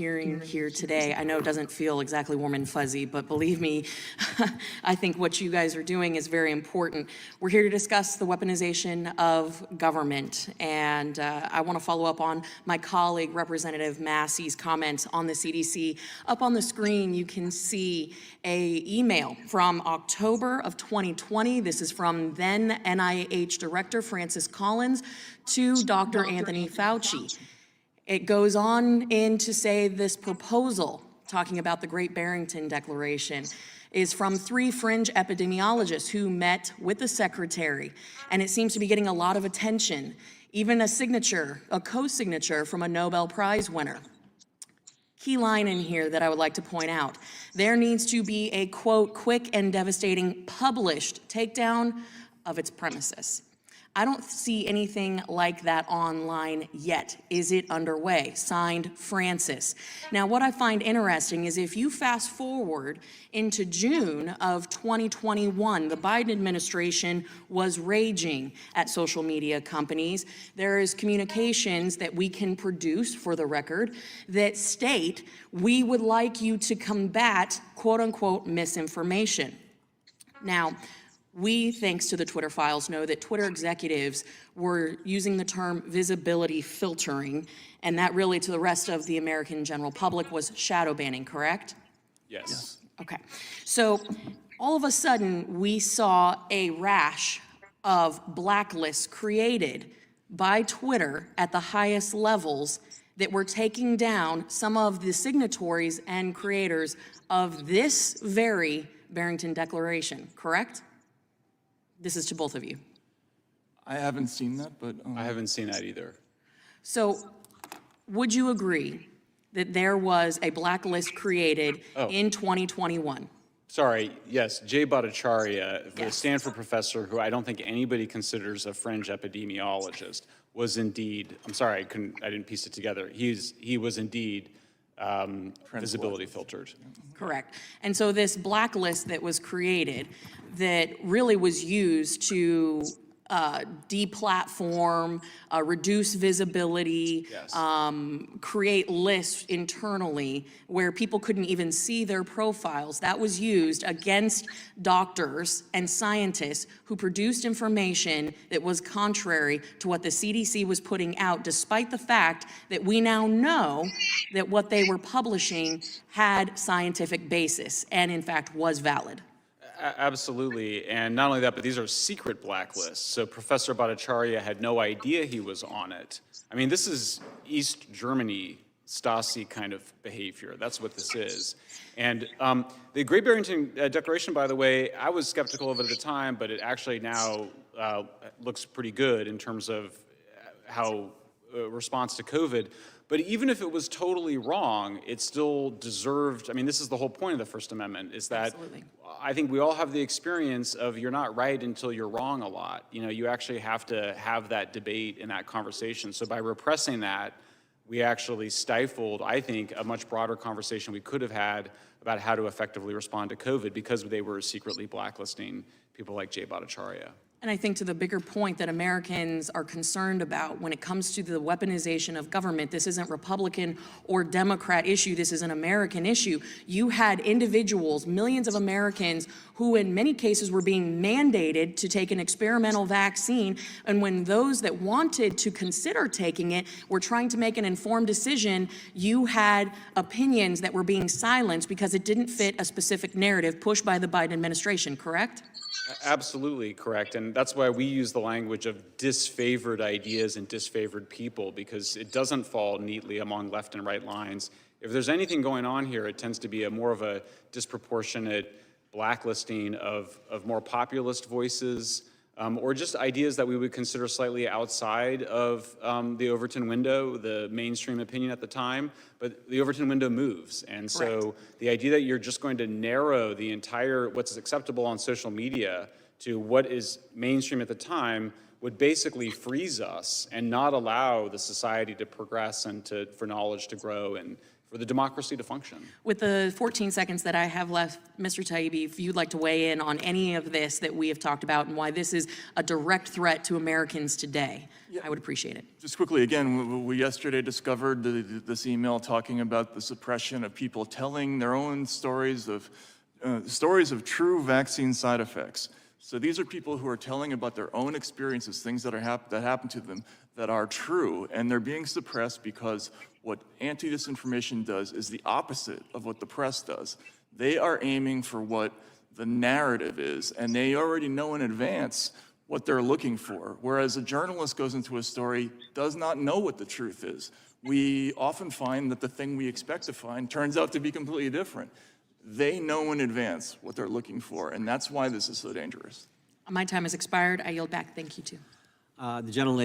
hearing here today. I know it doesn't feel exactly warm and fuzzy, but believe me, I think what you guys are doing is very important. We're here to discuss the weaponization of government, and I want to follow up on my colleague, Representative Massey's comments on the CDC. Up on the screen, you can see an email from October of 2020. This is from then NIH Director Francis Collins to Dr. Anthony Fauci. It goes on in to say this proposal, talking about the Great Barrington Declaration, is from 3 fringe epidemiologists who met with the secretary, and it seems to be getting a lot of attention, even a signature, a co-signature from a Nobel Prize winner. Key line in here that I would like to point out: there needs to be a, quote, quick and devastating published takedown of its premises. I don't see anything like that online yet. Is it underway? Signed, Francis. Now, what I find interesting is if you fast forward into June of 2021, the Biden administration was raging at social media companies. There is communications that we can produce, for the record, that state we would like you to combat, quote unquote, misinformation. Now, we, thanks to the Twitter files, know that Twitter executives were using the term visibility filtering, and that really, to the rest of the American general public, was shadow banning, correct? Yes. Okay. So all of a sudden, we saw a rash of blacklists created by Twitter at the highest levels that were taking down some of the signatories and creators of this very Barrington Declaration, correct? This is to both of you. I haven't seen that, but... I haven't seen that either. So would you agree that there was a blacklist created in 2021? Sorry, yes, Jay Bhattacharya, the Yes. Stanford professor who I don't think anybody considers a fringe epidemiologist, was indeed, I'm sorry, I didn't piece it together. He was indeed visibility filtered. Correct. And so this blacklist that was created that really was used to deplatform, reduce visibility, Yes. create lists internally where people couldn't even see their profiles. That was used against doctors and scientists who produced information that was contrary to what the CDC was putting out, despite the fact that we now know that what they were publishing had scientific basis and, in fact, was valid. Absolutely, and not only that, but these are secret blacklists. So Professor Bhattacharya had no idea he was on it. I mean, this is East Germany Stasi kind of behavior. That's what this is. And the Great Barrington Declaration, by the way, I was skeptical of it at the time, but it actually now looks pretty good in terms of how response to COVID. But even if it was totally wrong, it still deserved, I mean, this is the whole point of the First Amendment, is that Absolutely. I think we all have the experience of you're not right until you're wrong a lot. You know, you actually have to have that debate and that conversation. So by repressing that, we actually stifled, I think, a much broader conversation we could have had about how to effectively respond to COVID because they were secretly blacklisting people like Jay Bhattacharya. And I think to the bigger point that Americans are concerned about when it comes to the weaponization of government, this isn't Republican or Democrat issue, this is an American issue. You had individuals, millions of Americans, who in many cases were being mandated to take an experimental vaccine, and when those that wanted to consider taking it were trying to make an informed decision, you had opinions that were being silenced because it didn't fit a specific narrative pushed by the Biden administration, correct? Absolutely correct, and that's why we use the language of disfavored ideas and disfavored people, because it doesn't fall neatly among left and right lines. If there's anything going on here, it tends to be more of a disproportionate blacklisting of more populist voices, or just ideas that we would consider slightly outside of the Overton window, the mainstream opinion at the time, but the Overton window moves. And so Correct. the idea that you're just going to narrow the entire, what's acceptable on social media to what is mainstream at the time would basically freeze us and not allow the society to progress and for knowledge to grow and for the democracy to function. With the 14 seconds that I have left, Mr. Taibbi, if you'd like to weigh in on any of this that we have talked about and why this is a direct threat to Americans today, I would appreciate it. just quickly, again, we yesterday discovered this email talking about the suppression of people telling their own stories of true vaccine side effects. So these are people who are telling about their own experiences, things that happen to them that are true, and they're being suppressed because what anti-disinformation does is the opposite of what the press does. They are aiming for what the narrative is, and they already know in advance what they're looking for, whereas a journalist goes into a story, does not know what the truth is. We often find that the thing we expect to find turns out to be completely different. They know in advance what they're looking for, and that's why this is so dangerous. My time has expired. I yield back. Thank you, too. The gentlelady.